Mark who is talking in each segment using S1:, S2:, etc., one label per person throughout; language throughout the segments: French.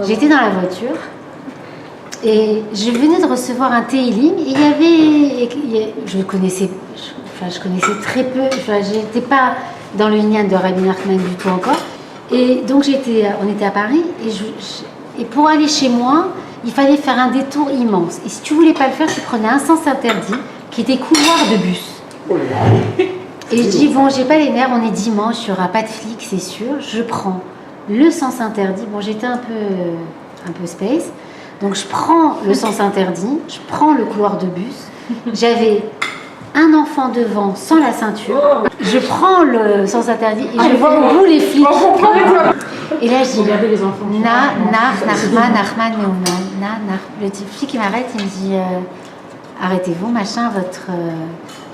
S1: J'étais dans la voiture et je venais de recevoir un Teilim et je connaissais très peu, j'étais pas dans le lien de Rabbi Nachman du tout encore. Et donc on était à Paris et pour aller chez moi, il fallait faire un détour immense. Et si tu voulais pas le faire, tu prenais un sens interdit qui était couloir de bus. Et je dis, bon, j'ai pas les nerfs, on est dimanche, il n'y aura pas de flics, c'est sûr. Je prends le sens interdit. Bon, j'étais un peu space. Donc, je prends le sens interdit, je prends le couloir de bus. J'avais un enfant devant sans la ceinture. Je prends le sens interdit et je vois au bout les flics. Et là, je dis, Nachman, le flic qui m'arrête, il me dit, arrêtez-vous, machin,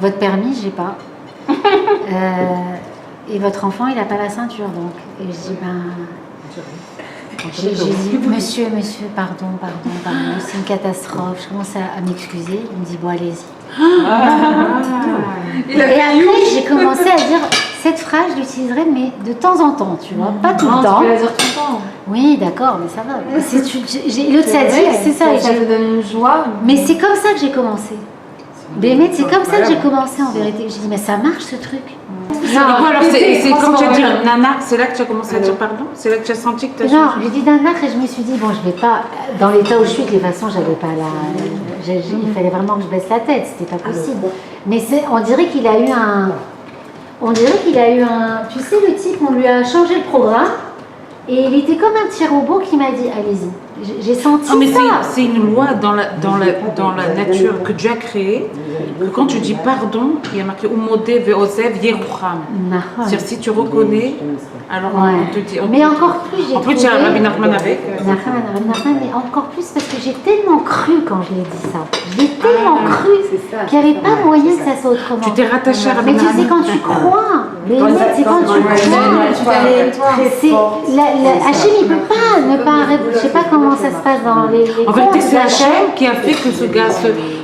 S1: votre permis, j'ai pas. Et votre enfant, il n'a pas la ceinture, donc. Et je dis, j'ai dit, monsieur, pardon, c'est une catastrophe. Je commence à m'excuser. Il me dit, bon, allez-y. Et après, j'ai commencé à dire, cette phrase, je l'utiliserai, mais de temps en temps, tu vois, pas tout le temps.
S2: Tu peux la dire tout le temps.
S1: Oui, d'accord, mais ça va. L'autre sadique, c'est ça.
S2: Ça te donne une joie.
S1: Mais c'est comme ça que j'ai commencé. Bémet, c'est comme ça que j'ai commencé en vérité. J'ai dit, mais ça marche ce truc.
S3: Non, alors c'est quand tu as dit nanar, c'est là que tu as commencé à dire pardon? C'est là que tu as senti que tu as
S1: changé? Non, j'ai dit nanar et je me suis dit, bon, je vais pas, dans l'état où je suis, de toute façon, j'avais pas il fallait vraiment que je baisse la tête, c'était pas possible. Mais on dirait qu'il a eu un. Tu sais, le type, on lui a changé le programme et il était comme un petit robot qui m'a dit, allez-y. J'ai senti
S3: non, mais
S1: ça.
S3: C'est une loi dans la nature que Dieu a créée, que quand tu dis pardon, il y a marqué Umodé ve'ozev yerucham. C'est-à-dire si tu reconnais, alors on te dit.
S1: Mais encore plus, j'ai.
S3: En plus, il y a Rabbi Nachman avec.
S1: Mais encore plus parce que j'ai tellement cru quand je l'ai dit ça. J'ai tellement cru qu'il n'y avait pas moyen que ça soit autrement.
S3: Tu t'es rattaché à Rabbi
S1: Nachman. Mais tu sais, quand tu crois, c'est quand tu crois. Hachem, il ne peut pas ne pas arrêter. Je ne sais pas comment ça se passe dans les
S3: en vérité, c'est Hachem qui a fait que ce gars,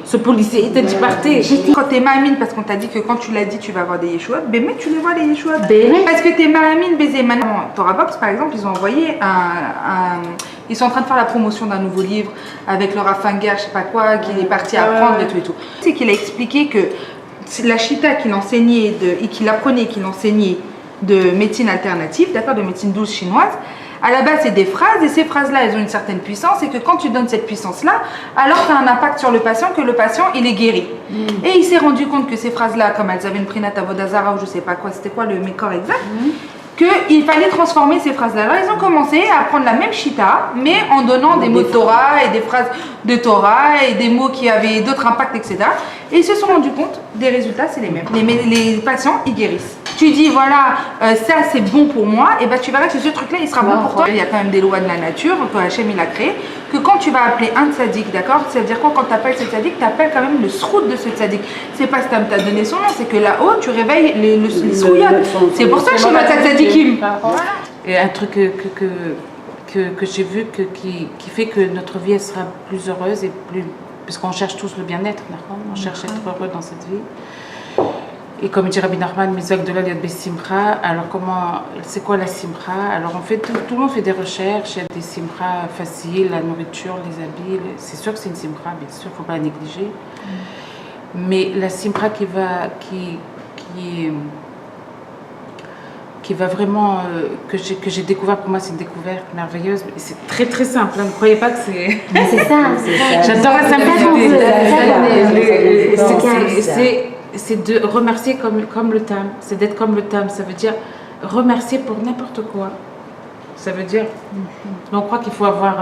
S3: ce policier, il t'a dit partez.
S4: Quand t'es ma'amine, parce qu'on t'a dit que quand tu l'as dit, tu vas avoir des yeshuot, mais tu les vois les yeshuot. Parce que t'es ma'amine, baiser. Maintenant, Torah Box, par exemple, ils ont envoyé ils sont en train de faire la promotion d'un nouveau livre avec le Raffinger, je sais pas quoi, qu'il est parti apprendre et tout et tout. C'est qu'il a expliqué que la chita qu'il enseignait, qu'il apprenait, qu'il enseignait de médecine alternative, d'accord, de médecine douce chinoise, à la base, c'est des phrases et ces phrases-là, elles ont une certaine puissance et que quand tu donnes cette puissance-là, alors tu as un impact sur le patient, que le patient, il est guéri. Et il s'est rendu compte que ces phrases-là, comme elles avaient une prinat avodazara ou je sais pas quoi, c'était quoi le mécor exact, qu'il fallait transformer ces phrases-là. Alors ils ont commencé à apprendre la même chita, mais en donnant des mots de Torah et des phrases de Torah et des mots qui avaient d'autres impacts, etc. Et ils se sont rendus compte, des résultats, c'est les mêmes. Les patients, ils guérissent. Tu dis, voilà, ça c'est bon pour moi, et ben tu verras que ce truc-là, il sera bon pour toi. Il y a quand même des lois de la nature, que Hachem il a créé, que quand tu vas appeler un tzaddik, d'accord, ça veut dire quoi quand tu appelles ce tzaddik, tu appelles quand même le srout de ce tzaddik. C'est pas Stam t'a donné son nom, c'est que là-haut, tu réveilles les srouyot. C'est pour ça que je suis pas tzaddikim.
S3: Et un truc que j'ai vu qui fait que notre vie elle sera plus heureuse et plus. Parce qu'on cherche tous le bien-être, on cherche à être heureux dans cette vie. Et comme dit Rabbi Nachman, Mizak de la Liad Simcha, alors c'est quoi la Simcha? Alors tout le monde fait des recherches, il y a des Simcha faciles, la nourriture, les habits, c'est sûr que c'est une Simcha, bien sûr, il ne faut pas la négliger. Mais la Simcha qui va vraiment, que j'ai découvert, pour moi c'est une découverte merveilleuse, c'est très très simple, ne croyez pas que c'est...
S1: Mais c'est ça.
S3: J'adore la simplicité. C'est de remercier comme le tam, c'est d'être comme le tam, ça veut dire remercier pour n'importe quoi. Ça veut dire, on croit qu'il faut avoir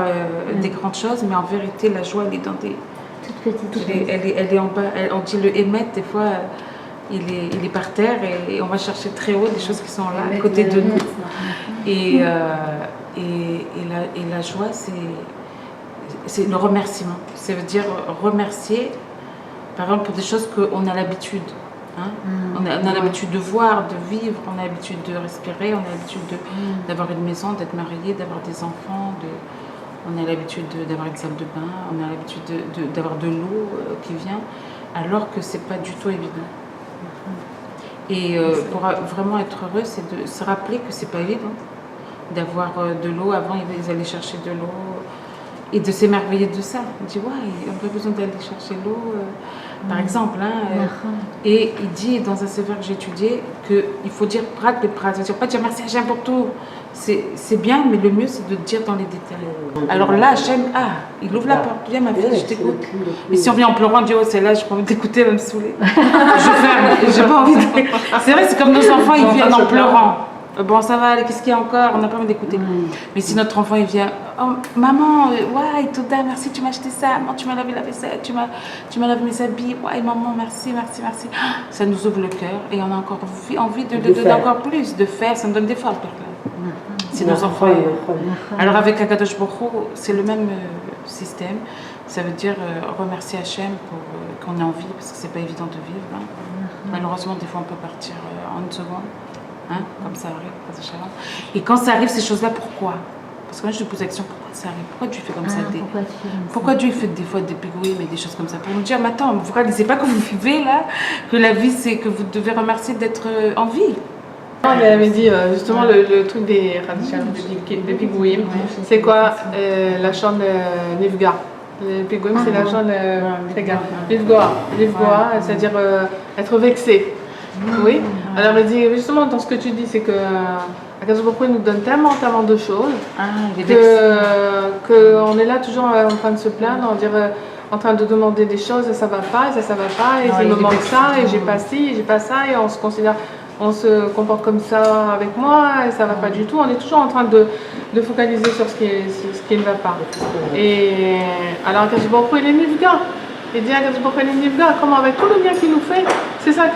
S3: des grandes choses, mais en vérité la joie elle est dans des...
S1: Toutes petites choses.
S3: Elle est en bas, on dit le émet, des fois... Il est par terre et on va chercher très haut des choses qui sont là, à côté de nous. Et la joie, c'est le remerciement. Ça veut dire remercier, par exemple, pour des choses qu'on a l'habitude. Hein? On a l'habitude de voir, de vivre, on a l'habitude de respirer, on a l'habitude d'avoir une maison, d'être marié, d'avoir des enfants, on a l'habitude d'avoir une salle de bain, on a l'habitude d'avoir de l'eau qui vient, alors que c'est pas du tout évident. Et pour vraiment être heureux, c'est de se rappeler que c'est pas évident. d'avoir de l'eau. Avant, ils allaient chercher de l'eau et de s'émerveiller de ça. On dit, ouais, on aurait besoin d'aller chercher l'eau, par exemple. Et il dit dans un sévère que j'ai étudié qu'il faut dire prat et prat. C'est-à-dire pas dire merci Hachem pour tout. C'est bien, mais le mieux, c'est de dire dans les détails. Alors là, Hachem, il ouvre la porte. Viens, ma fille, je t'écoute. Et si on vient en pleurant, on dit, oh, c'est là, j'ai pas envie d'écouter, elle va me saouler. Je ferme, j'ai pas envie de... C'est vrai, c'est comme nos enfants, ils viennent en pleurant. Bon, ça va, qu'est-ce qu'il y a encore? On n'a pas envie d'écouter. Mais si notre enfant, il vient, oh, maman, ouais, Touda, merci, tu m'as acheté ça. Maman, tu m'as lavé la vaisselle, tu m'as lavé mes habits. Ouais, maman, merci, merci, merci. Ça nous ouvre le cœur et on a encore envie de donner encore plus, de faire. Ça me donne des forces, si nos enfants. Alors, avec Akadosh Baruch Hu, c'est le même système. Ça veut dire remercier Hachem pour qu'on ait envie, parce que c'est pas évident de vivre. Malheureusement, des fois, on peut partir en une seconde. Comme ça arrive, et quand ça arrive, ces choses-là, pourquoi? Parce que moi, je te pose la question, pourquoi ça arrive? Pourquoi Dieu fait comme ça? Pourquoi Dieu fait des fois des pégouilles, mais des choses comme ça? Pour nous dire, mais attends, vous ne réalisez pas que vous vivez là, que la vie, c'est que vous devez remercier d'être en vie.
S2: On avait dit justement le truc des pigouim, c'est quoi la chaîne Nifga? Le pigouim, c'est la chaîne Nifga, c'est-à-dire être vexé. Oui, alors il dit justement dans ce que tu dis, c'est que Akadosh Baruch Hu nous donne tellement de choses qu'on est là toujours en train de se plaindre, en train de demander des choses et ça va pas, et ça va pas, et il me manque ça, et j'ai pas ci, et j'ai pas ça, et on se comporte comme ça avec moi, et ça va pas du tout. On est toujours en train de focaliser sur ce qui ne va pas. Et alors Akadosh Baruch Hu, il est nifga. Il dit à Akadosh Baruch Hu, il est nifga, comment avec tout le bien qu'il nous fait, c'est ça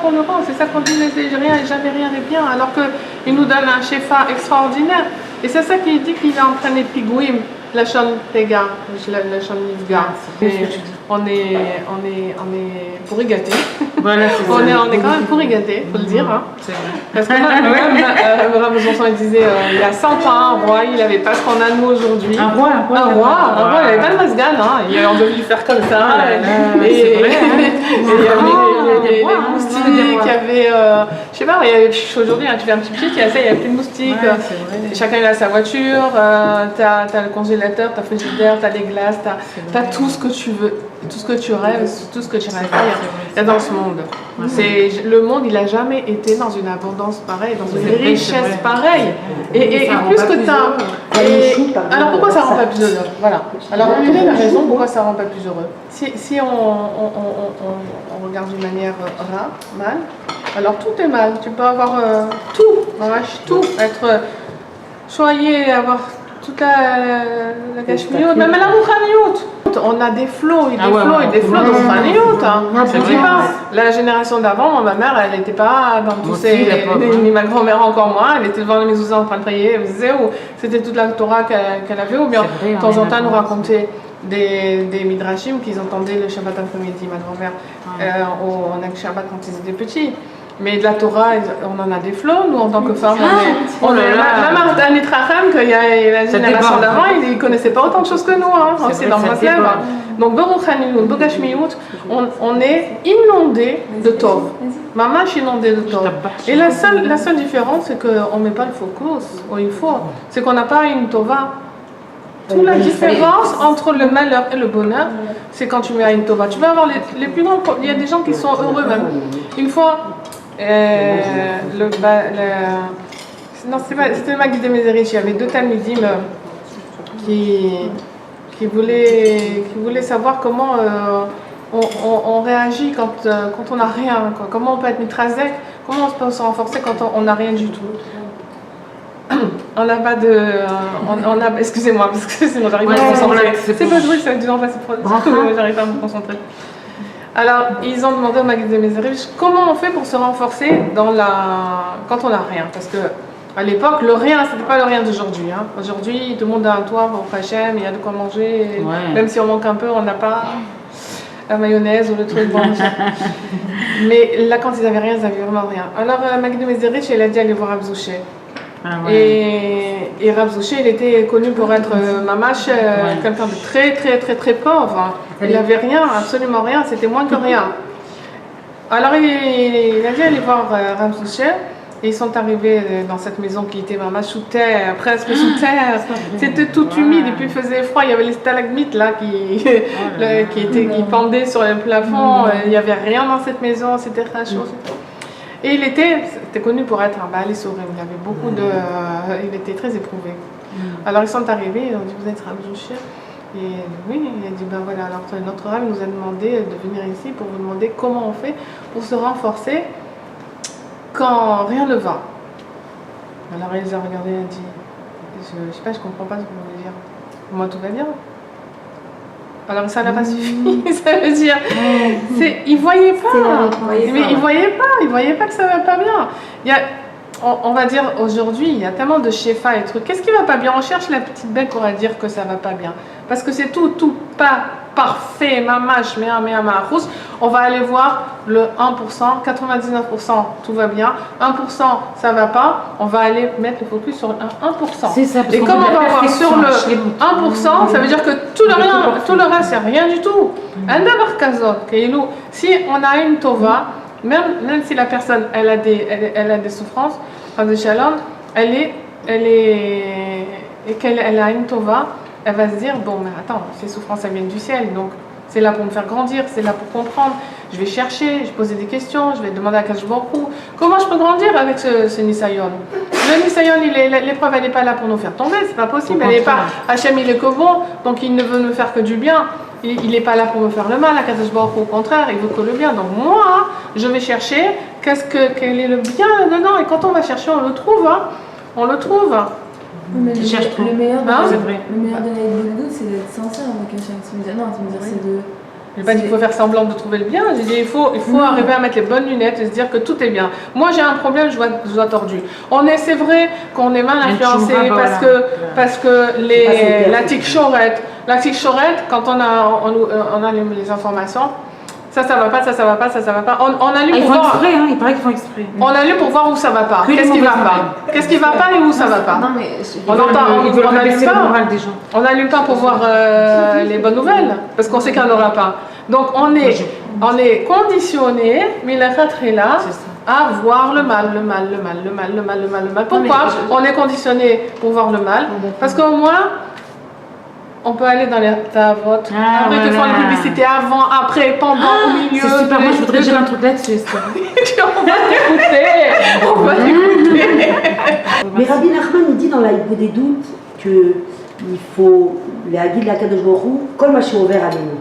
S2: qu'on le rend, c'est ça qu'on dit rien et jamais rien n'est bien, alors qu'il nous donne un shefa extraordinaire. Et c'est ça qu'il dit qu'il a entraîné Pigouim, la chaîne Tega, la chaîne Nifga. On est pourri gâté.
S3: Voilà,
S2: on est quand même pourri gâté, faut le dire.
S3: C'est vrai.
S2: Parce que Rav Besançon il disait il y a 100 ans, un roi, il n'avait pas ce qu'on a nous aujourd'hui.
S3: Un roi,
S2: il n'avait pas de masgan, on devait lui faire comme ça. Et il y avait les moustiques, il y avait, je sais pas, aujourd'hui tu fais un petit pied, il y a plein de moustiques. Chacun il a sa voiture, t'as le congélateur, t'as le frigidaire, t'as les glaces, t'as tout ce que tu veux. Tout ce que tu rêves, tout ce que tu rêves, il y a dans ce monde. Le monde, il n'a jamais été dans une abondance pareille, dans une richesse pareille. Et plus que tu as. Alors pourquoi ça ne rend pas plus heureux? Voilà. Alors quelle est la raison pourquoi ça ne rend pas plus heureux? Si on regarde d'une manière mal, alors tout est mal. Tu peux avoir tout, être choyé, avoir toute la gâchemioute, même la rouchaniout. On a des flots et des flots de rouchaniout. Je dis pas. La génération d'avant, ma mère, elle n'était pas dans tous ces. Ni ma grand-mère encore moins, elle était devant les mezuzahs en train de prier. C'était toute la Torah qu'elle avait, ou bien de temps en temps, nous raconter des midrashim qu'ils entendaient le Shabbat après-midi, ma grand-mère, on a le Shabbat quand ils étaient petits. Mais de la Torah, on en a des flots, nous en tant que femmes. Même un Nitrachem, qu'il y a la génération d'avant, ils ne connaissaient pas autant de choses que nous. C'est dans ma slève. Donc, Berouchaniout, Bogashmiout, on est inondé de Tov. Mamash inondé de Tov. Et la seule différence, c'est qu'on ne met pas le focus où il faut. C'est qu'on n'a pas une Tova. Toute la différence entre le malheur et le bonheur, c'est quand tu mets une Tova. Tu vas avoir les plus grands. Il y a des gens qui sont heureux même. Une fois, c'était le Maguide Mézérich. Il y avait deux talmidim qui voulaient savoir comment on réagit quand on n'a rien. Comment on peut être mitrazek, comment on peut se renforcer quand on n'a rien du tout. On n'a pas de. Excusez-moi, parce que sinon j'arrive pas à me concentrer. C'est pas joué, ça va du temps passer pour j'arrive pas à me concentrer. Alors, ils ont demandé au Maguide de Mézérich comment on fait pour se renforcer quand on n'a rien. Parce que à l'époque, le rien, c'était pas le rien d'aujourd'hui. Aujourd'hui, tout le monde a un toit, au Hachem, il y a de quoi manger. Même si on manque un peu, on n'a pas la mayonnaise ou le truc bon. Mais là, quand ils n'avaient rien, ils n'avaient vraiment rien. Alors, Maguide de Mézérich, il a dit aller voir Abzouché. Et Rav Zouché, il était connu pour être mamash, quelqu'un de très très très très pauvre. Il n'avait rien, absolument rien, c'était moins que rien. Alors il a dit aller voir Rav Zouché Et ils sont arrivés dans cette maison qui était vraiment sous terre, presque sous terre. C'était tout humide et puis il faisait froid. Il y avait les stalagmites là qui pendaient sur le plafond. Il n'y avait rien dans cette maison, c'était très chaud. Et c'était connu pour être un Baal Sourim. Il y avait beaucoup il était très éprouvé. Alors ils sont arrivés, ils ont dit vous êtes Rav Jouchir? Et oui, il a dit ben voilà, alors notre Rav nous a demandé de venir ici pour vous demander comment on fait pour se renforcer quand rien ne va. Alors il les a regardés et a dit je sais pas, je comprends pas ce que vous voulez dire. Moi tout va bien. Alors ça n'a pas suffi, ça veut dire, ils voyaient pas, ils voyaient pas que ça va pas bien. On va dire aujourd'hui, il y a tellement de shefa et trucs. Qu'est-ce qui va pas bien? On cherche la petite bête pour dire que ça va pas bien. Parce que c'est tout pas parfait, mamash, rousse. On va aller voir le 1%, 99% tout va bien, 1% ça va pas. On va aller mettre le focus sur le 1%.
S3: C'est ça,
S2: et comme on va voir sur le 1%, ça veut dire que tout le reste, c'est rien du tout. Si on a une tova, même si la personne elle a des souffrances, des shalom, elle a une tova, elle va se dire bon mais attends, ces souffrances elles viennent du ciel, donc c'est là pour me faire grandir, c'est là pour comprendre. Je vais chercher, je vais poser des questions, je vais demander à Kadosh Baruch Hu comment je peux grandir avec ce Nisayon. Le Nisayon, l'épreuve elle n'est pas là pour nous faire tomber, c'est pas possible. Elle n'est pas Hachem il est que bon, donc il ne veut nous faire que du bien. Il n'est pas là pour me faire le mal, à Kadosh Baruch Hu, au contraire, il veut que le bien. Donc moi, je vais chercher quel est le bien là-dedans. Et quand on va chercher, on le trouve. On le trouve.
S5: Mais le meilleur de
S3: c'est vrai.
S5: Le meilleur de la Hidboudou, c'est d'être sincère avec Hachem. Non, tu me dire, c'est de...
S2: Je n'ai pas dit qu'il faut faire semblant de trouver le bien. J'ai dit il faut arriver à mettre les bonnes lunettes et se dire que tout est bien. Moi j'ai un problème, je vois tordu. C'est vrai qu'on est mal influencé parce que la tic-chorette, quand on a les informations, ça va pas, ça va pas. On allume
S3: ils
S2: pour
S3: font
S2: voir.
S3: exprès, il paraît qu'ils font exprès.
S2: On allume pour voir où ça va pas. Qu'est-ce qui va pas? Qu'est-ce qui va pas et où ça va pas?
S5: Non, mais
S3: On
S2: n'allume
S3: pas le moral des gens.
S2: On n'allume pas pour voir les bonnes nouvelles, parce qu'on sait qu'il n'y en aura pas. Donc on est conditionné, mais la est là, à voir le mal. Pourquoi on est conditionné pour voir le mal? Parce qu'au moins, on peut aller dans les tavot, après te faire les publicités avant, après, pendant, au milieu.
S3: C'est super, moi je voudrais dire un truc là-dessus.
S2: On va t'écouter.
S6: Mais Rabbi Nachman nous dit dans la Hibou des doutes qu'il faut la guide de la Kadosh Baruch Hu, kol ma she'over aleinu.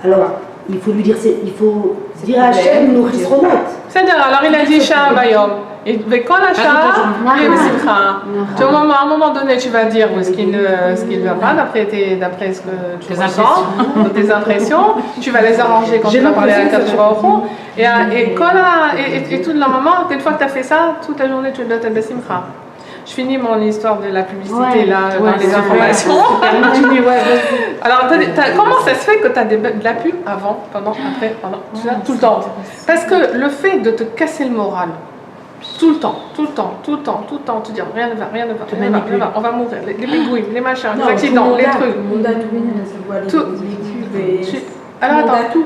S6: Alors, il faut lui dire, il faut dire à Hachem, nous risromot.
S2: C'est-à-dire, alors il a dit Shah Bayom. Et quand la Shah, il est Simcha. À un moment donné, tu vas dire ce qui ne va pas, d'après ce que tu ressens, tes impressions. Tu vas les arranger quand tu vas parler à la Kadosh Baruch Hu. Et tout le moment, une fois que tu as fait ça, toute la journée, tu dois être Simcha. Je finis mon histoire de la publicité dans les informations. Alors, comment ça se fait que tu as de la pub avant, pendant, après, tout le temps? Parce que le fait de te casser le moral, tout le temps, te dire rien ne va, on va mourir, les bigouilles, les machins, les accidents, les trucs. Alors attends.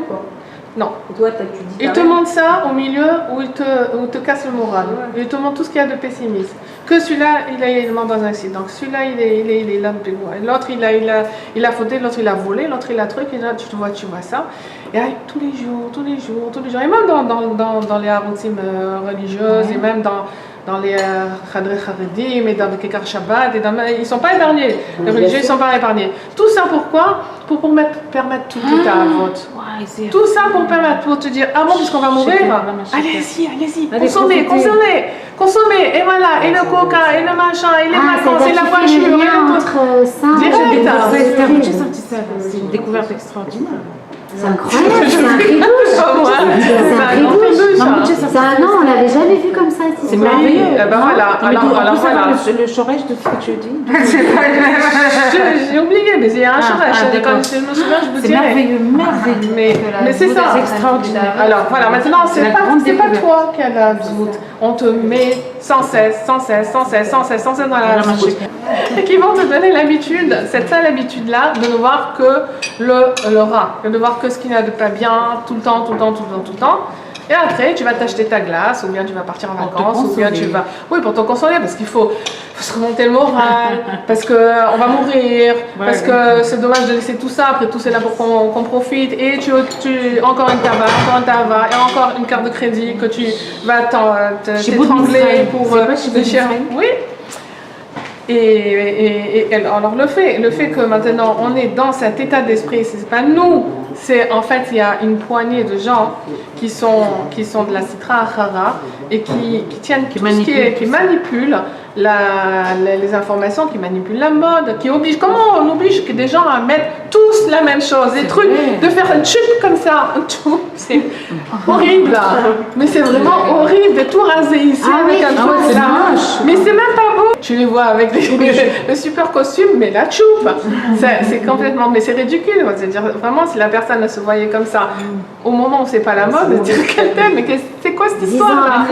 S2: Non. Il te montre ça au milieu où il te casse le moral. Il te montre tout ce qu'il y a de pessimiste. Que celui-là, il est mort dans un accident. Que celui-là, il est là depuis loin. L'autre, il a fauté. L'autre, il a volé. L'autre, il a truc. Et là, tu vois ça. Et tous les jours. Et même dans les arroutines religieuses, et même dans les Khadre Kharedim et dans les Kekar Shabbat, ils ne sont pas épargnés. Les religieux ne sont pas épargnés. Tout ça pourquoi? Pour permettre tout à vote. Tout ça pour te dire, ah bon, puisqu'on va mourir, allez-y, consommez, et voilà, et le coca, et le machin, et les vacances, et la voiture, et le
S3: J'ai senti ça, c'est une découverte extraordinaire.
S1: C'est incroyable, c'est un tribouche. Non, on l'avait jamais vu comme ça.
S3: C'est merveilleux.
S2: Voilà. Alors voilà.
S3: Le chorège de ce que tu dis.
S2: J'ai oublié, mais il y a un chorège. Quand je me souviens, je vous dirai.
S3: C'est merveilleux.
S2: Mais c'est ça.
S3: C'est extraordinaire.
S2: Alors voilà, maintenant, c'est pas toi qui as la zout. On te met sans cesse dans la zout. Et qui vont te donner l'habitude, cette sale habitude-là, de ne voir que le rat, de ne voir que ce qu'il n'y a de pas bien, tout le temps. Et après, tu vas t'acheter ta glace, ou bien tu vas partir en vacances, ou bien tu vas... Oui, pour te consoler, parce qu'il faut se remonter le moral, parce qu'on va mourir, parce que c'est dommage de laisser tout ça, après tout c'est là pour qu'on profite, et encore une tabac, et encore une carte de crédit que tu vas t'étrangler pour... Oui. Et alors le fait que maintenant on est dans cet état d'esprit, c'est pas nous, c'est en fait il y a une poignée de gens qui sont de la Sitra Achara et qui tiennent qui manipulent les informations, qui manipulent la mode, qui obligent, comment on oblige des gens à mettre tous la même chose, des trucs, de faire un tube comme ça, c'est horrible, mais c'est vraiment horrible de tout raser ici avec un truc là, mais c'est même pas beau. Tu les vois avec le super costume, mais la choupe, c'est complètement, mais c'est ridicule. C'est-à-dire vraiment, si la personne se voyait comme ça, au moment où c'est pas la mode, elle dirait qu'elle t'aime, mais c'est quoi cette histoire?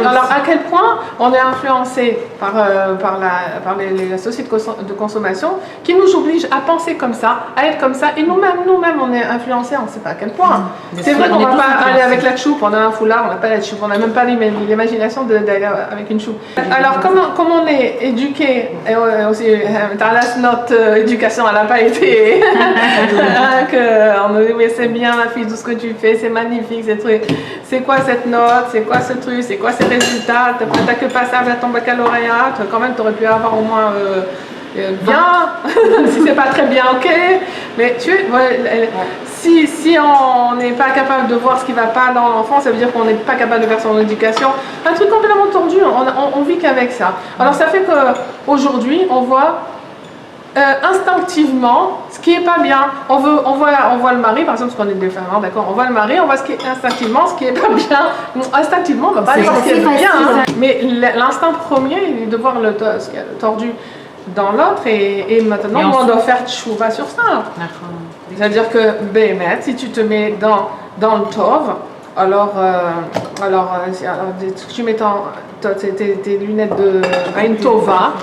S2: Alors à quel point on est influencé par la société de consommation qui nous oblige à penser comme ça, à être comme ça, et nous-mêmes on est influencés, on ne sait pas à quel point. C'est vrai qu'on ne va pas aller avec la choupe, on a un foulard, on n'a pas la choupe, on n'a même pas l'imagination d'aller avec une choupe. Alors comme on est éduqué, et aussi notre éducation elle n'a pas été on nous dit oui c'est bien ma fille, tout ce que tu fais c'est magnifique, c'est quoi cette note, c'est quoi ce truc, c'est quoi ces résultats, t'as que passage à ton baccalauréat, quand même t'aurais pu avoir au moins bien, si c'est pas très bien, ok, mais si on n'est pas capable de voir ce qui ne va pas dans l'enfant, ça veut dire qu'on n'est pas capable de faire son éducation. Un truc complètement tordu, on vit qu'avec ça. Alors ça fait qu'aujourd'hui, on voit instinctivement ce qui est pas bien. On voit le mari, par exemple, parce qu'on est des femmes, d'accord, on voit le mari, on voit instinctivement ce qui est pas bien. Instinctivement, on va pas dire ce qui est bien, hein. Mais l'instinct premier est de voir ce qu'il y a de tordu dans l'autre, et maintenant on doit faire tchouva sur ça. C'est-à-dire que si tu te mets dans le tov, alors tu mets tes lunettes de Ain Tova,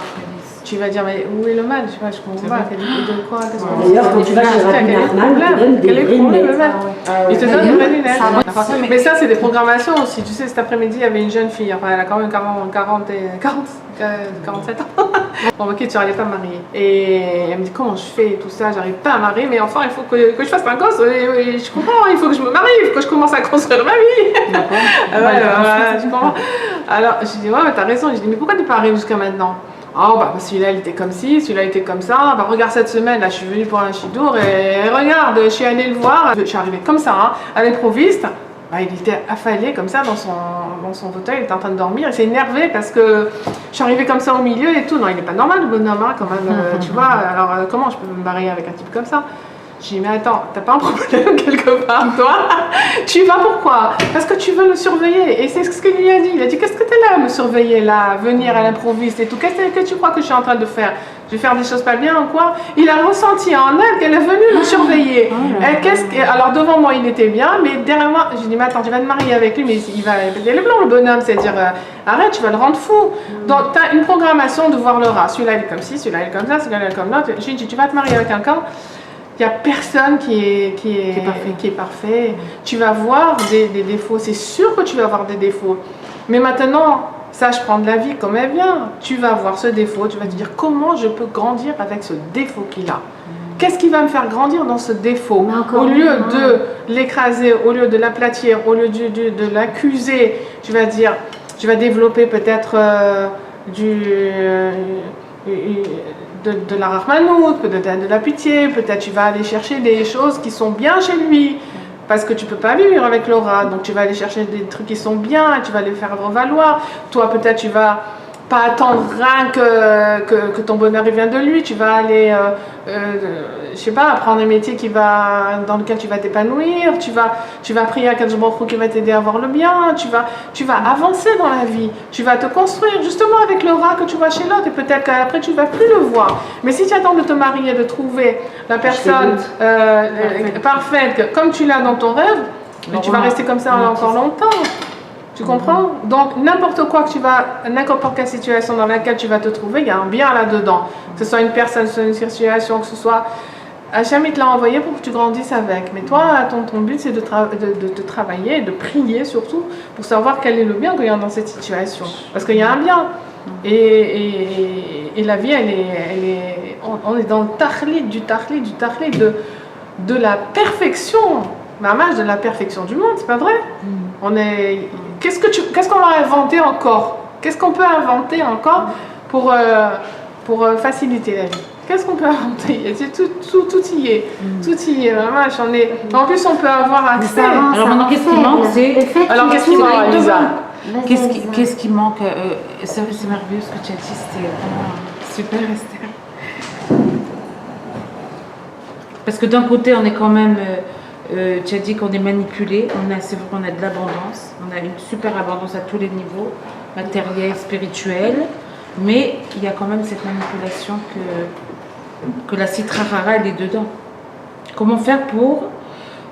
S2: tu vas dire mais où est le mal? Je comprends pas. De quoi?
S6: D'ailleurs, quand tu vas chez Rabbi Nachman, il te donne des vraies lunettes.
S2: Il te donne des vraies lunettes. Mais ça, c'est des programmations aussi. Tu sais, cet après-midi, il y avait une jeune fille, enfin, elle a quand même 47 ans. Bon, ok, tu n'arrives pas à me marier. Et elle me dit comment je fais tout ça, j'arrive pas à me marier, mais enfin, il faut que je fasse un gosse. Et je comprends, il faut que je me marie, il faut que je commence à construire ma vie. Tu comprends? Alors, je dis ouais, mais t'as raison. Je dis mais pourquoi tu n'es pas arrivé jusqu'à maintenant? Oh bah celui-là il était comme ci, celui-là il était comme ça, bah regarde cette semaine là je suis venue pour un chidour et regarde, je suis allée le voir, je suis arrivée comme ça hein, à l'improviste, bah, il était affalé comme ça dans son fauteuil, il était en train de dormir, il s'est énervé parce que je suis arrivée comme ça au milieu et tout, non il n'est pas normal le bonhomme hein, quand même, tu vois, alors comment je peux me marier avec un type comme ça? J'ai dit mais attends, t'as pas un problème quelque part toi? Tu y vas pourquoi? Parce que tu veux le surveiller, et c'est ce qu'il lui a dit. Il a dit qu'est-ce que t'es là à me surveiller là, venir à l'improviste et tout, qu'est-ce que tu crois que je suis en train de faire? Je vais faire des choses pas bien ou quoi? Il a ressenti en elle qu'elle est venue le surveiller. Alors devant moi il était bien, mais derrière moi, j'ai dit mais attends, tu vas te marier avec lui, mais il va péter les blancs le bonhomme, c'est-à-dire arrête, tu vas le rendre fou. Donc tu as une programmation de voir le rat, celui-là il est comme ci, celui-là il est comme ça, celui-là il est comme l'autre. J'ai dit tu vas te marier avec quelqu'un. Il n'y a personne qui est parfait. Tu vas voir des défauts, c'est sûr que tu vas avoir des défauts. Mais maintenant, sache prendre la vie comme elle vient. Tu vas voir ce défaut, tu vas te dire comment je peux grandir avec ce défaut qu'il a. Qu'est-ce qui va me faire grandir dans ce défaut? Au lieu de l'écraser, au lieu de l'aplatir, au lieu de l'accuser, tu vas développer peut-être de la rahmanout, peut-être de la pitié, peut-être tu vas aller chercher des choses qui sont bien chez lui, parce que tu peux pas vivre avec Laura, donc tu vas aller chercher des trucs qui sont bien, et tu vas les faire revaloir. Toi peut-être tu vas pas attendre rien que ton bonheur vient de lui, tu vas aller, je sais pas, apprendre un métier dans lequel tu vas t'épanouir, tu vas prier à Kadosh Baruch Hu qui va t'aider à voir le bien, tu vas avancer dans la vie, tu vas te construire justement avec le rat que tu vois chez l'autre, et peut-être qu'après tu vas plus le voir. Mais si tu attends de te marier, de trouver la personne parfaite comme tu l'as dans ton rêve, mais tu vas rester comme ça encore longtemps. Tu comprends? Donc n'importe quelle situation dans laquelle tu vas te trouver, il y a un bien là-dedans. Que ce soit une personne, que ce soit une situation, que ce soit Hachem, il te l'a envoyé pour que tu grandisses avec. Mais toi, ton but, c'est de travailler, de prier surtout, pour savoir quel est le bien qu'il y a dans cette situation. Parce qu'il y a un bien. Et la vie, on est dans le tahlit, du tahlit, de la perfection. Mamage, de la perfection du monde, c'est pas vrai? Qu'est-ce qu'on va inventer encore? Qu'est-ce qu'on peut inventer encore pour faciliter la vie? Qu'est-ce qu'on peut inventer? Tout y est. Tout y est, mamage. En plus, on peut avoir accès.
S3: Alors maintenant, qu'est-ce qui manque?
S2: Alors, qu'est-ce qui manque, Lisa?
S3: Qu'est-ce qui manque? C'est merveilleux ce que tu as dit, c'était vraiment super, Esther. Parce que d'un côté, on est quand même, tu as dit qu'on est manipulé, c'est vrai qu'on a de l'abondance, on a une super abondance à tous les niveaux, matériel, spirituel, mais il y a quand même cette manipulation que la Sitra Hara, elle est dedans. Comment faire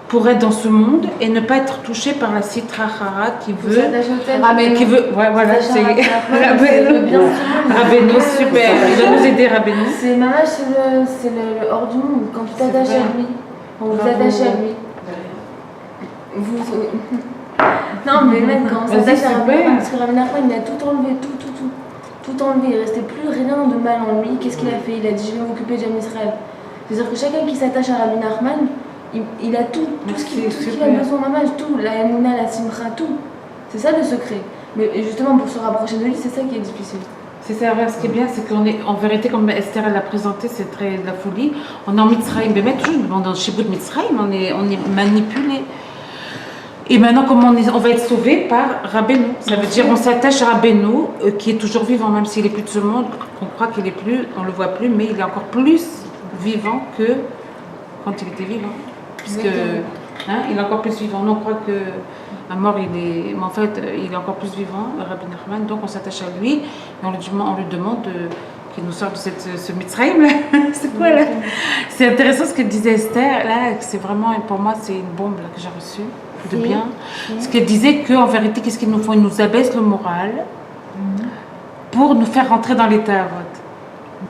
S3: pour être dans ce monde et ne pas être touché par la Sitra Hara qui veut, ouais, voilà, c'est Rabbeinu, super, il va nous aider, Rabbeinu.
S5: C'est mamage, c'est le hors du monde, quand tu t'attaches à lui, on vous attache à lui. Non, mais même quand on s'attache à Rabbeinu, parce que Rabbi Nachman, il a tout enlevé, tout enlevé, il restait plus rien de mal en lui. Qu'est-ce qu'il a fait? Il a dit, je vais m'occuper d'Am Israël. C'est-à-dire que chacun qui s'attache à Rabbi Nachman, il a tout ce qu'il a besoin, mamage, tout, la Emouna, la Simcha, tout. C'est ça le secret. Mais justement, pour se rapprocher de lui, c'est ça qui est difficile.
S3: C'est ça, ce qui est bien, c'est qu'on est, en vérité, comme Esther l'a présenté, c'est très de la folie. On est en Mitzrayim, mais toujours dans le Shibud Mitzrayim, on est manipulé. Et maintenant, comment on va être sauvé par Rabbeinu. Ça veut dire on s'attache à Rabbeinu, qui est toujours vivant, même s'il n'est plus de ce monde, qu'on croit qu'il est plus, on ne le voit plus, mais il est encore plus vivant que quand il était vivant. Puisque il est encore plus vivant. Nous, on croit qu'à mort, mais en fait, il est encore plus vivant, Rabbi Nachman. Donc, on s'attache à lui et on lui demande qu'il nous sorte de ce Mitzrayim. C'est quoi là? C'est intéressant ce que disait Esther. Là, c'est vraiment, pour moi, c'est une bombe là, que j'ai reçue de bien. Ce qu'elle disait qu'en vérité, qu'est-ce qu'ils nous font? Ils nous abaissent le moral pour nous faire rentrer dans l'état.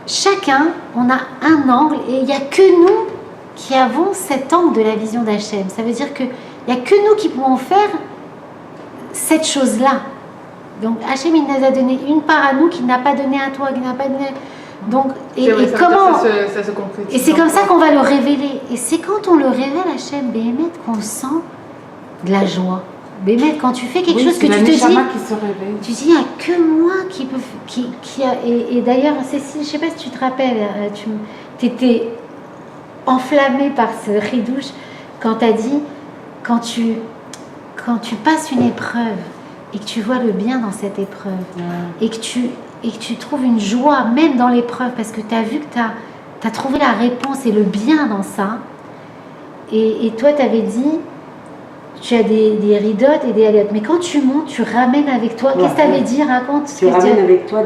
S1: Chacun, on a un angle et il n'y a que nous qui avons cet angle de la vision d'Hachem. Ça veut dire qu'il n'y a que nous qui pouvons faire cette chose-là. Donc Hachem, il nous a donné une part à nous qu'il n'a pas donné à toi, qu'il n'a pas donné. Donc, comment
S2: ça se concrétise.
S1: Et c'est comme ça qu'on va le révéler. Et c'est quand on le révèle, Hachem, Béhémet, qu'on sent de la joie. Béhémet, quand tu fais quelque chose que tu te dis,
S3: qui se réveille.
S1: tu dis, il n'y a que moi qui peut, qui a. Et d'ailleurs, Cécile, je ne sais pas si tu te rappelles, tu étais enflammée par ce ridouche quand tu as dit, quand tu passes une épreuve et que tu vois le bien dans cette épreuve et que tu trouves une joie même dans l'épreuve parce que tu as vu que tu as trouvé la réponse et le bien dans ça, et toi tu avais dit tu as des ridotes et des aliotes, mais quand tu montes tu ramènes avec toi, qu'est-ce que tu avais dit, raconte.
S6: Tu ramènes avec toi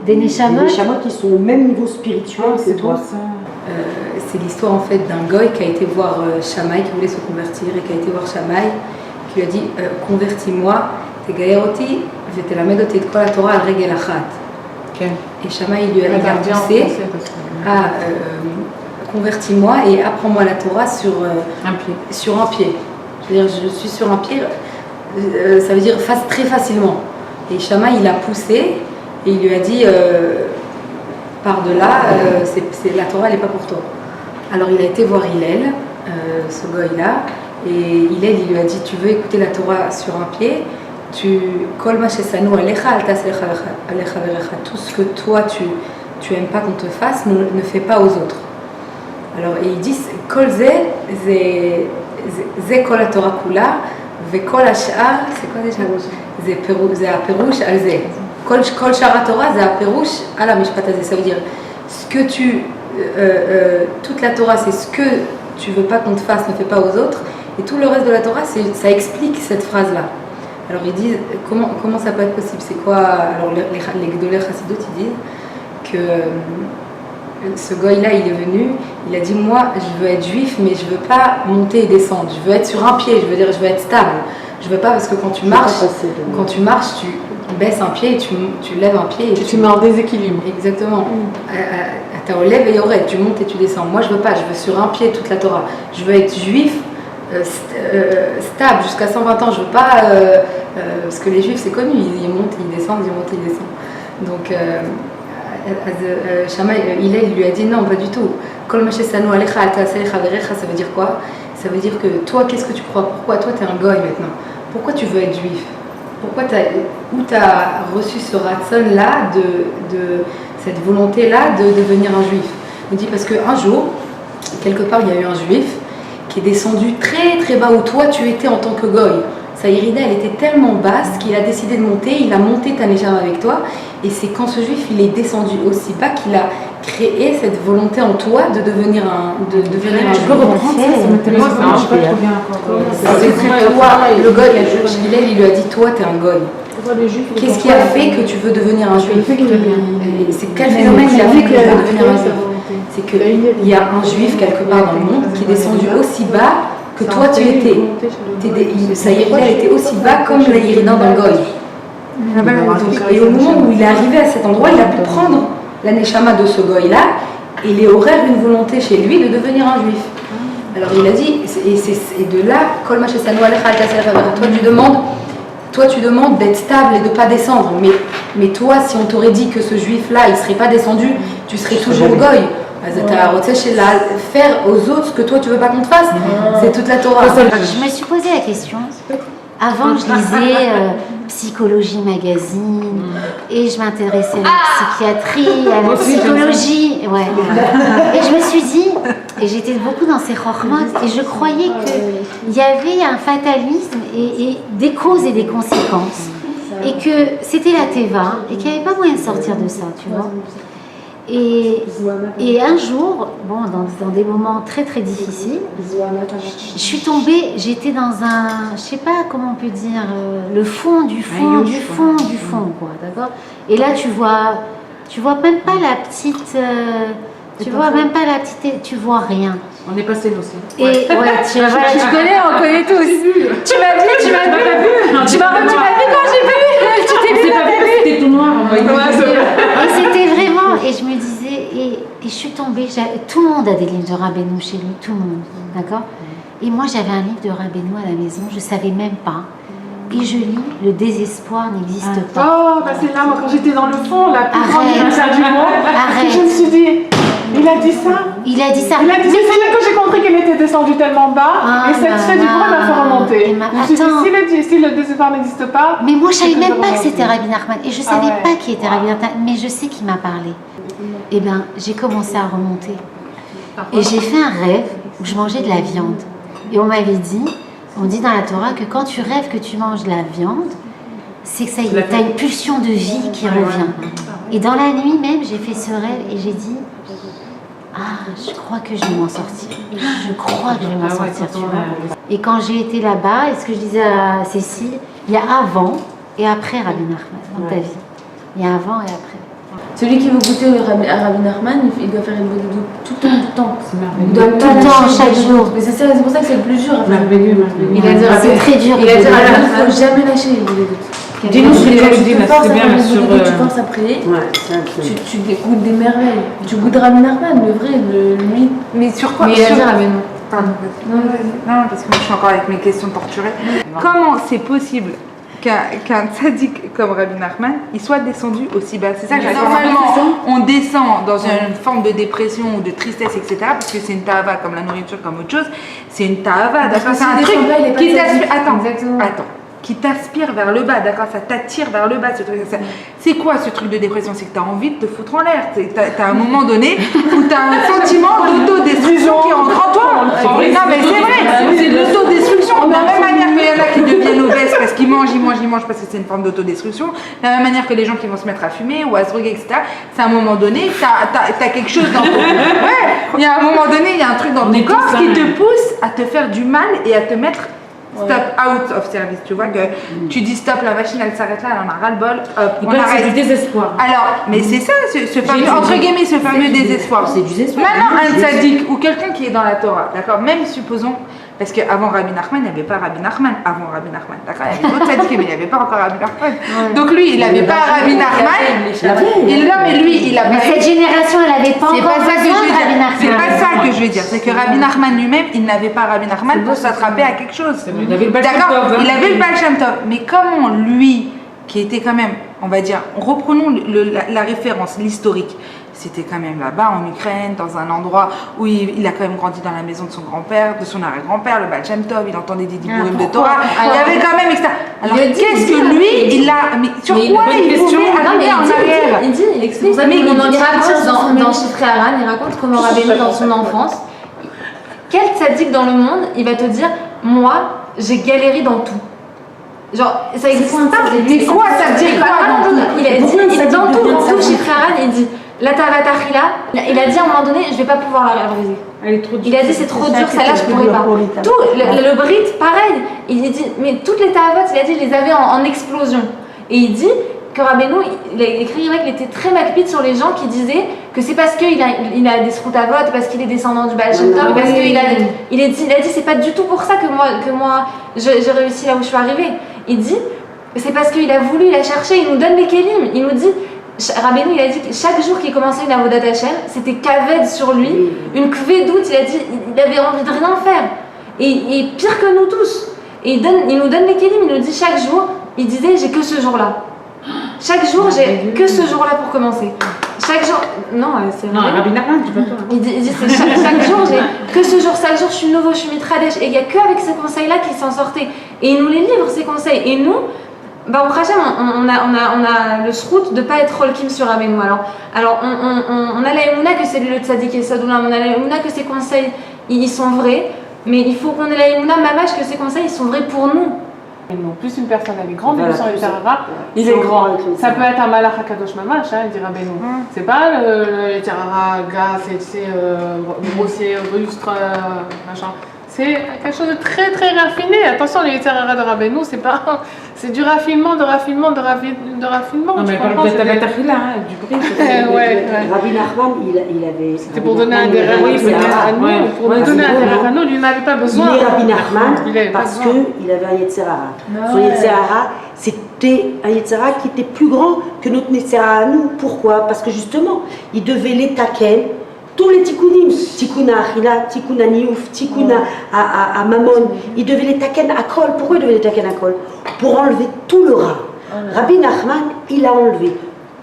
S6: des neshamot qui sont au même niveau spirituel que toi.
S7: C'est l'histoire en fait d'un goy qui a été voir Shammai, qui voulait se convertir et qui a été voir Shammai, qui lui a dit convertis-moi, t'es gaïroti, je te la mets de quoi la Torah al regel achat. Et Shammai il lui a poussé à convertis-moi et apprends-moi la Torah sur un pied. Je veux dire, je suis sur un pied, ça veut dire très facilement. Et Shammai il a poussé et il lui a dit par-delà, la Torah elle n'est pas pour toi. Alors il a été voir Hillel, ce goy-là, et Hillel il lui a dit, tu veux écouter la Torah sur un pied, kol ma shesanu alecha al taseh alecha verecha, tout ce que toi tu aimes pas qu'on te fasse, ne fais pas aux autres. Alors et il dit, kol ze kol la Torah kula, ve kol hashar, c'est quoi déjà? Ze aperush al ze. Kol shara Torah, ze aperush al amishpat hazeh. Ça veut dire, ce que toute la Torah, c'est ce que tu veux pas qu'on te fasse, ne fais pas aux autres. Et tout le reste de la Torah, ça explique cette phrase-là. Alors ils disent, comment ça peut être possible? C'est quoi? Alors les Gdolei Chassidut, ils disent que ce goy-là, il est venu, il a dit, moi, je veux être juif, mais je veux pas monter et descendre. Je veux être sur un pied, je veux être stable. Je veux pas, parce que quand tu marches, tu baisses un pied et tu lèves un pied. Et
S2: tu mets en déséquilibre.
S7: Exactement. À T'as au lève et yored, tu montes et tu descends. Moi, je veux pas, je veux sur un pied toute la Torah. Je veux être juif stable jusqu'à 120 ans. Je veux pas, parce que les juifs, c'est connu, ils montent, ils descendent, ils montent, ils descendent. Donc, Shammai, il lui a dit non, pas du tout. Kol ma shesanu alecha al ta'aseh chaverecha, ça veut dire quoi? Ça veut dire que toi, qu'est-ce que tu crois? Pourquoi toi, tu es un goy maintenant? Pourquoi tu veux être juif? Pourquoi où tu as reçu ce ratson-là, de cette volonté-là de devenir un juif? Il me dit parce qu'un jour, quelque part, il y a eu un juif qui est descendu très très bas où toi tu étais en tant que goy. Sa irida, elle était tellement basse qu'il a décidé de monter, il a monté ta neshama avec toi, et c'est quand ce juif il est descendu aussi bas qu'il a créé cette volonté en toi de devenir un juif.
S3: Je peux reprendre ça m'intéresse pas, je sais pas trop bien encore.
S7: C'est toi, le goy, il lui a dit toi t'es un goy. Qu'est-ce qui a fait que tu veux devenir un juif? C'est quel phénomène qui a fait que tu veux devenir un juif? C'est qu'il y a un juif quelque part dans le monde qui est descendu aussi bas que toi tu étais. Sa irida était aussi bas comme la irida d'un goy. Et au moment où il est arrivé à cet endroit, il a pu prendre la neshama de ce goy-là et il est horaire une volonté chez lui de devenir un juif. Alors il a dit, et de là, Kol ma shesanu alecha al ta'aseh chaverecha, toi tu demandes d'être stable et de ne pas descendre, mais toi si on t'aurait dit que ce juif-là il ne serait pas descendu, tu serais toujours goy. Faire aux autres ce que toi tu veux pas qu'on te fasse, c'est toute la Torah.
S1: Je me suis posé la question. Avant, je lisais Psychologie Magazine et je m'intéressais à la psychiatrie, à la psychologie. Ouais. Et je me suis dit, et j'étais beaucoup dans ces chormotes, et je croyais qu'il y avait un fatalisme et des causes et des conséquences. Et que c'était la teva et qu'il n'y avait pas moyen de sortir de ça, tu vois. Et un jour, bon, dans des moments très très difficiles, je suis tombée, j'étais dans un, je sais pas comment on peut dire, le fond du fond, du fond, du fond, quoi, d'accord? Et là tu vois même pas la petite, tu vois même pas la petite, tu vois rien.
S3: On est passé nous aussi.
S1: Et ouais, tu connais, on connaît tous. Tu m'as vu quand j'ai vu. Tu t'es vu,
S3: c'était tout noir.
S1: Et c'était vraiment, et je me disais, et je suis tombée, tout le monde a des livres de Rabbeinu chez lui, tout le monde, d'accord? Et moi j'avais un livre de Rabbeinu à la maison, je savais même pas. Et je lis, le désespoir n'existe pas.
S2: Oh, bah c'est là, moi quand j'étais dans le fond, la plus grande image du monde,
S1: Arrête.
S2: je me suis dit, il a dit ça.
S1: Il a dit ça.
S2: Il a dit ça, c'est là que j'ai compris qu'il était descendu tellement bas, et cette fait du coup, il m'a fait remonter. Je me suis dit, si le désespoir n'existe pas...
S1: Mais moi je savais même pas que c'était Rabbi Nachman, et je savais pas qui était Rabbi Nachman, mais je sais qu'il m'a parlé. Et bien, j'ai commencé à remonter. Et j'ai fait un rêve où je mangeais de la viande. Et on m'avait dit... On dit dans la Torah que quand tu rêves que tu manges de la viande, c'est que ça y est, tu as une pulsion de vie qui revient. Et dans la nuit même, j'ai fait ce rêve et j'ai dit je crois que je vais m'en sortir. Je crois que je vais m'en sortir, tu vois. Et quand j'ai été là-bas, et ce que je disais à Cécile, il y a avant et après Rabbi Nachman dans ta vie. Il y a avant et après.
S5: Celui qui veut goûter à Rabbi Nachman, il doit faire une bonne doute tout le temps.
S1: Il doit tout le temps, chaque jour.
S5: Mais c'est pour ça que c'est le plus dur.
S1: Il a dit c'est très dur.
S5: Il a dit il ne faut jamais lâcher les doutes.
S3: Dis-nous ce que tu dis,
S5: c'est
S3: bien sûr.
S5: Tu penses à prier, tu goûtes des merveilles. Tu goûtes Rabbi Nachman, le vrai, lui.
S4: Mais sur quoi?
S5: Mais il a dit Rabbi
S4: Pardon. Non, parce que moi je suis encore avec mes questions torturées. Comment c'est possible qu'un tzaddik comme Rabbi Nachman, il soit descendu aussi bas? C'est ça que normalement, on descend dans une forme de dépression ou de tristesse, etc. Parce que c'est une ta'ava comme la nourriture, comme autre chose. C'est une ta'ava, d'accord? C'est un truc qui t'aspire. Attends. Qui t'aspire vers le bas, d'accord? Ça t'attire vers le bas, ce truc. C'est quoi ce truc de dépression? C'est que tu as envie de te foutre en l'air. Tu as un moment donné où tu as un sentiment d'autodestruction qui rentre en toi. Non, mais c'est vrai, c'est de l'autodestruction. De la même manière qu'il y en a qui deviennent obèses parce qu'ils mangent parce que c'est une forme d'autodestruction. De la même manière que les gens qui vont se mettre à fumer ou à se droguer, etc. C'est à un moment donné, tu as quelque chose dans ton corps. Ouais, il y a un moment donné, il y a un truc dans ton corps qui te pousse à te faire du mal et à te mettre stop, out of service, tu vois que tu dis stop, la machine elle s'arrête là, elle en a ras le bol, on arrête.
S3: C'est du désespoir.
S4: Alors, mais c'est ça, ce fameux, entre guillemets, ce fameux désespoir.
S6: C'est du désespoir.
S4: Maintenant, un tzaddik ou quelqu'un qui est dans la Torah, d'accord, même supposons Parce qu'avant Rabbi Nachman, il n'y avait pas Rabbi Nachman. Avant Rabbi Nachman, d'accord? Il y avait d'autres tzadikim, mais il n'y avait pas encore Rabbi Nachman. Donc lui, il n'avait pas Rabbi Nachman. Mais lui, il a pas.
S1: Mais cette génération, elle n'avait pas encore besoin de Rabbi Nachman.
S4: C'est pas ça que je veux dire. C'est que Rabbi Nachman lui-même, il n'avait pas Rabbi Nachman pour s'attraper à quelque chose.
S3: Il avait le Baal Shem Tov.
S4: D'accord? Il avait le Baal Shem Tov. Mais comment lui, qui était quand même, on va dire, reprenons la référence, l'historique. C'était quand même là-bas en Ukraine, dans un endroit où il a quand même grandi dans la maison de son grand-père, de son arrière-grand-père, le Baal Shem Tov, il entendait des diburim de Torah. Il y avait quand même, etc. Alors qu'est-ce que lui, il a. Mais sur quoi il pouvait arriver en arrière?
S5: Il explique. Mais il raconte dans Shifrei Haran, il raconte comment Rabbeinu dans son enfance. Quel tzaddik dans le monde, il va te dire, moi, j'ai galéré dans tout. Genre, ça existe pas.
S4: Mais quoi, ça veut dire quoi?
S5: Il a dit, dans tout Shifrei Haran, il dit. La Tavat Achila, il a dit à un moment donné, je vais pas pouvoir la réaliser. Il a dit c'est trop dur, celle-là je pourrais pas. Tout, le Brit, pareil. Il dit, mais toutes les Tavot, il a dit, je les avais en explosion. Et il dit que Rabbeinu, il a écrit qu'il était très macpide sur les gens qui disaient que c'est parce qu'il a des Sroutavot, parce qu'il est descendant du Baal Shem Tov, parce qu'il a dit c'est pas du tout pour ça que moi j'ai réussi là où je suis arrivée. Il dit, c'est parce qu'il a voulu, il a cherché, il nous donne les kelim, il nous dit. Rabbeinu, il a dit que chaque jour qu'il commençait une avodat Hashem, c'était kaved sur lui, une kvedout, il a dit, il avait envie de rien faire. Et pire que nous tous. Et il nous donne les kelim, il nous dit chaque jour, il disait, j'ai que ce jour-là. Chaque jour, j'ai que ce jour-là pour commencer. Chaque jour, non, c'est vrai.
S3: Non, Rabbi Nachman, tu peux pas.
S5: Il dit chaque jour, j'ai que ce jour, chaque jour, je suis nouveau, je suis mitradesh. Et il n'y a qu'avec ces conseils-là qu'il s'en sortait. Et il nous les livre, ces conseils. Et nous, Baruch Hashem, on a le srout de ne pas être rolkim sur Rabbeinu. Alors on a la émouna que c'est le tzaddik et Sadoulam, on a la émouna que ces conseils, ils sont vrais, mais il faut qu'on ait la émouna mamash que ces conseils, ils sont vrais pour nous.
S2: Plus une personne, elle est grande, et son Yetzirara, il est grand. Ça peut être un malach HaKadosh mamash, il dit Rabbeinu. C'est pas le Yetzirara, gars, c'est grossier, rustre, machin. C'est quelque chose de très très raffiné. Attention, les Yetzirara de Rabbeinu, c'est du raffinement, de raffinement.
S3: Non, mais par exemple, Tavat Achila, du bruit.
S6: Rabbi Nachman, il avait.
S2: C'était pour donner un derrière à nous. Pour nous donner un derrière à nous, lui n'avait pas besoin.
S6: Il est Rabbi Nachman parce qu'il avait un Yetzirara. Son Yetzirara, c'était un Yetzirara qui était plus grand que notre Yetzirara à nous. Pourquoi? Parce que justement, il devait les taquer. Tous les tikkunim, tikkun à Achila, tikkun à Niouf, tikkun à Mammon, il devait les taken à Kol. Pourquoi il devait les taken à Kol? Pour enlever tout le rat. Rabbi Nachman, il a enlevé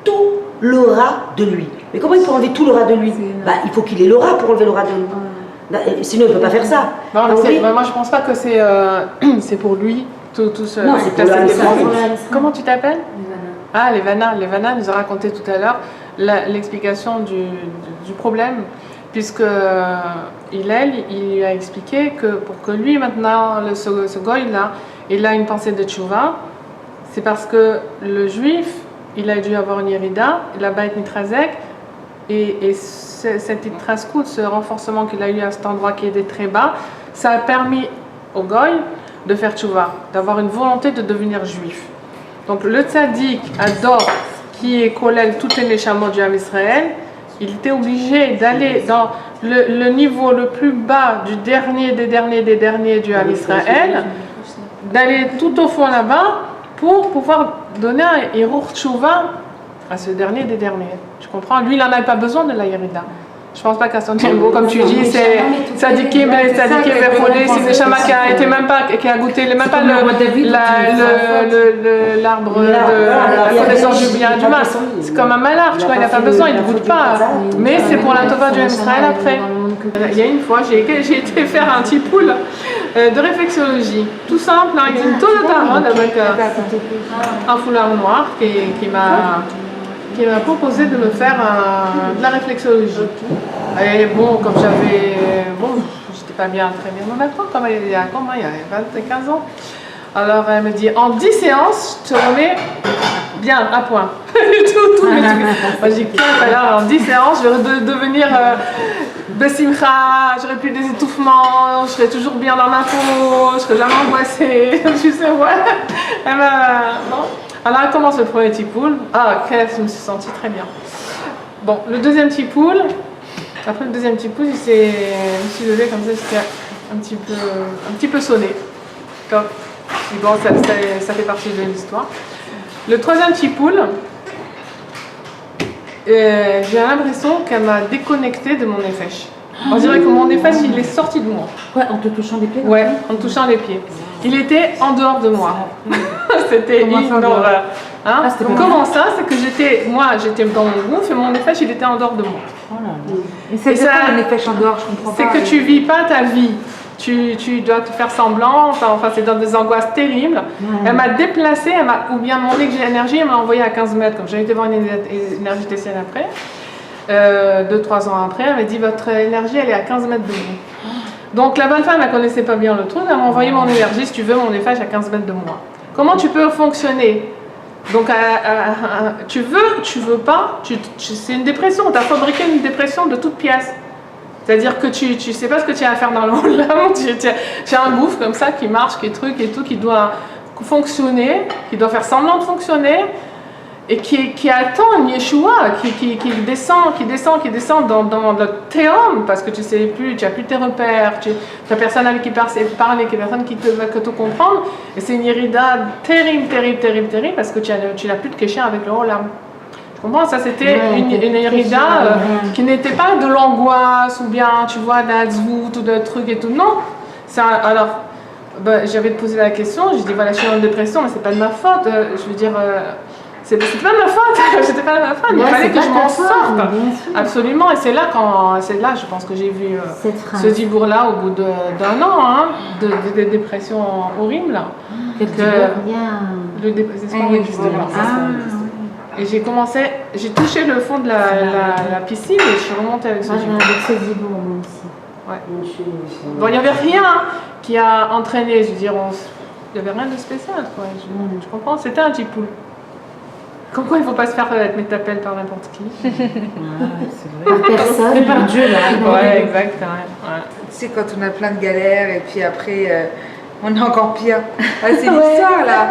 S6: tout le rat de lui. Mais comment il peut enlever tout le rat de lui? Il faut qu'il ait le rat pour enlever le rat de lui. Sinon, il ne peut pas faire ça.
S2: Non, moi, je ne pense pas que c'est pour lui. Tout ce,
S6: non, c'est pour
S2: Comment tu t'appelles? Ah, Levana nous a raconté tout à l'heure l'explication du problème, puisque il lui a expliqué que pour que lui maintenant, ce goy-là, il a une pensée de tchouva, c'est parce que le juif, il a dû avoir une yerida, il a bait mitrazek, et cette itraskout, ce renforcement qu'il a eu à cet endroit qui était très bas, ça a permis au goy de faire tchouva, d'avoir une volonté de devenir juif. Donc le tzaddik adore, qui est collègue toutes les neshamot du Ham Israël, il était obligé d'aller dans le niveau le plus bas du dernier des derniers du Ham Israël, d'aller tout au fond là-bas pour pouvoir donner un hirur tchouva à ce dernier des derniers. Tu comprends? Lui, il n'en avait pas besoin de la yerida. Je pense pas qu'à son niveau, comme tu dis, c'est tzadikim, verfolé, c'est Neshama qui a goûté, même pas l'arbre de la connaissance du bien et du mal. C'est comme un malard, tu vois, il n'a pas besoin, il ne goûte pas. Mais c'est pour la tova du Ham Israël après. Il y a une fois, j'ai été faire un petit pool de réflexologie. Tout simple, avec une tonne de tarot avec un foulard noir qui m'a proposé de me faire de la réflexologie. Et bon, comme j'étais pas bien très bien dans ma tête, comme il y a 15 ans. Alors elle me dit, en 10 séances, je te remets bien, à point. tout les trucs. Moi je dis, alors en 10 séances, je vais devenir Bessimcha, j'aurai plus des étouffements, je serai toujours bien dans ma peau, je serai jamais angoissée. Tu sais, ouais. Bon. Alors elle commence le premier tipoul. Ah, je me suis sentie très bien. Bon, le deuxième tipoul. Après le deuxième tipoul, je me suis levée comme ça, un petit peu sonné. Top. Et bon, ça fait partie de l'histoire. Le troisième petit poule, j'ai l'impression qu'elle m'a déconnecté de mon nefesh. On dirait que mon nefesh, il est sorti de moi.
S3: Ouais, en te touchant les pieds?
S2: Ouais, en touchant les pieds. Il était en dehors de moi. C'était une horreur. Hein? Comment ça? C'est que j'étais dans mon gouffre et mon nefesh, il était en dehors de moi.
S4: Oh là là. Et c'est ça, un nefesh en dehors, je comprends pas.
S2: C'est que tu vis pas ta vie. Tu dois te faire semblant, enfin c'est dans des angoisses terribles. Elle m'a déplacée, ou bien mon énergie, elle m'a envoyée à 15 mètres. Comme j'avais été voir une énergéticienne après, 2-3 ans après, elle m'a dit votre énergie elle est à 15 mètres de vous. Donc la bonne femme, elle connaissait pas bien le truc, elle m'a envoyé mon énergie, si tu veux, mon nefesh à 15 mètres de moi. Comment tu peux fonctionner? Donc tu veux pas, c'est une dépression, tu as fabriqué une dépression de toutes pièces. C'est-à-dire que tu sais pas ce que tu as à faire dans le monde, tu as un gouffre comme ça qui marche, qui est truc et tout, qui doit fonctionner, qui doit faire semblant de fonctionner, et qui attend une Yeshua, qui descend dans le théum, parce que tu sais plus, tu n'as plus tes repères, tu n'as personne avec qui parler, personne qui va te comprendre, et c'est une irrida terrible, parce que tu n'as plus de kéché avec le Olam. Tu comprends? Ça, c'était une irrida qui n'était pas de l'angoisse, ou bien, tu vois, de la zvout, ou de trucs et tout, non. Alors, j'avais posé la question, j'ai dit, voilà, je suis en dépression, mais c'est pas de ma faute, je veux dire... C'était pas de ma faute, c'était pas de ma faute, il fallait que je m'en sorte. Absolument, et c'est là, je pense que j'ai vu ce dibour-là au bout d'un an, hein, de dépression horrible. Là. Le désespoir justement. Et j'ai touché le fond de la piscine et je suis remontée avec ce dibour.
S1: Avec ce dibour, moi aussi.
S2: Ouais. Bon, il n'y avait rien qui a entraîné, je veux dire, il n'y avait rien de spécial, quoi. Je comprends, c'était un petit poule. Comme quoi il ne faut pas se faire mettre appel par n'importe qui.
S3: C'est vrai.
S1: Par personne.
S3: Par Dieu, là.
S2: Ouais, exact. Ouais.
S4: Tu sais, quand on a plein de galères et puis après, on est encore pire. Ah, c'est l'histoire là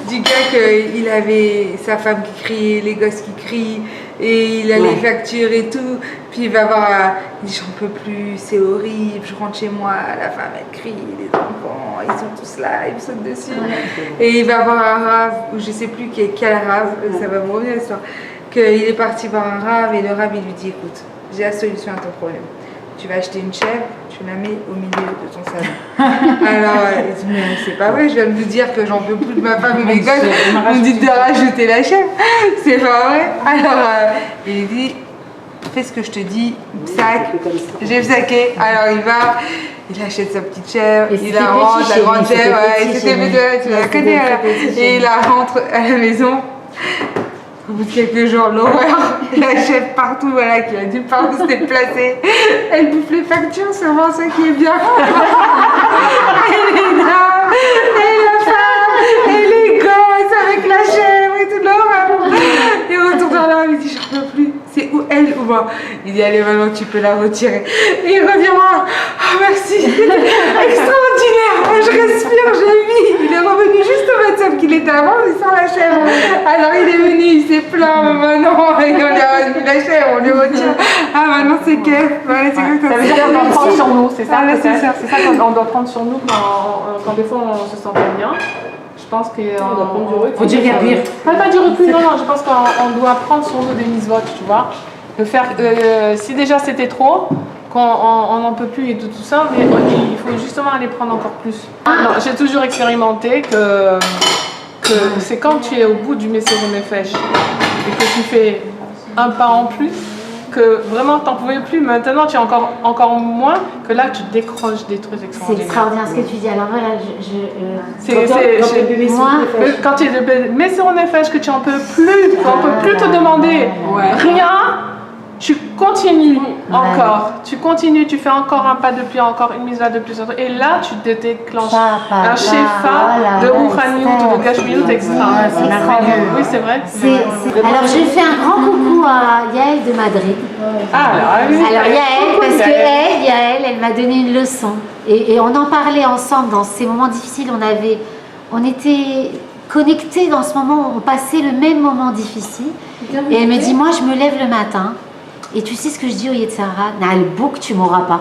S4: du gars qu'il avait sa femme qui criait, les gosses qui crient et il a les factures et tout. Puis il va voir, il dit j'en peux plus, c'est horrible, je rentre chez moi, la femme elle crie, les enfants, ils sont tous là, ils me sautent dessus. Et il va voir un rave, ou je sais plus quel rave, ça va me revenir l'histoire, qu'il est parti voir un rave et le rave il lui dit écoute, j'ai la solution à ton problème. Tu vas acheter une chèvre, tu la mets au milieu de ton salon. Alors, il dit, mais c'est pas vrai, je viens de vous dire que j'en peux plus de ma femme et mes gosses, vous me dites de rajouter la chèvre, c'est pas vrai. Alors, il dit, fais ce que je te dis, sac, j'ai saqué. Alors, il achète sa petite chèvre, il la rentre, la grande chèvre, il s'était fait tu la connais, et il la rentre à la maison. Au bout de quelques jours, l'horreur, la chef partout, voilà, qui a dû pas où se déplacer. Elle bouffe les factures, c'est vraiment ça qui est bien. Elle est là, et la femme, et les gosses avec la chèvre et tout l'horreur. Et on retourne dans la il dit, j'en peux plus. C'est où elle ou moi? Il dit, allez, maintenant tu peux la retirer. Et il revient moi, oh merci, extraordinaire, je respire, j'ai mis. Il est revenu juste au même temps qu'il était avant, il sent la chèvre. Alors il est venu, il s'est plaint, maintenant, et on a remis la chèvre, on lui retire. Ah, maintenant c'est qu'elle. Ouais, c'est exactement ça.
S2: Ça veut dire qu'on doit prendre sur nous, c'est ça, c'est ça qu'on doit prendre sur nous quand des fois on se sent pas bien. Je pense qu'il
S3: faut dire qu'il y a pire.
S2: Pas du recul, non, je pense qu'on doit prendre sur nous des mises-votes, tu vois. De faire, si déjà c'était trop, qu'on n'en peut plus et tout ça, mais il faut justement aller prendre encore plus. Non, j'ai toujours expérimenté que c'est quand tu es au bout du Messero Nefesh et que tu fais un pas en plus, que vraiment t'en pouvais plus, maintenant tu es encore moins, que là tu décroches des trucs extraordinaires.
S1: C'est extraordinaire ce que tu dis. Alors voilà,
S2: quand tu es bébé Messero Nefesh, que tu en peux plus, qu'on ne peut plus te demander rien, tu continues encore, tu fais encore un pas de plus, encore une mise de plus, et là tu te déclenches un shefa de Rouhaniout ou de Gashmiut extra.
S1: C'est extraordinaire.
S2: Oui, c'est vrai.
S1: Alors je fais un grand coucou à Yael de Madrid. Alors Yael, parce que Yael, elle m'a donné une leçon. Et on en parlait ensemble dans ces moments difficiles, on était connectés dans ce moment, on passait le même moment difficile. Et elle me dit, moi je me lève le matin. Et tu sais ce que je dis au Yetzirah? N'a le bouc, tu m'auras pas.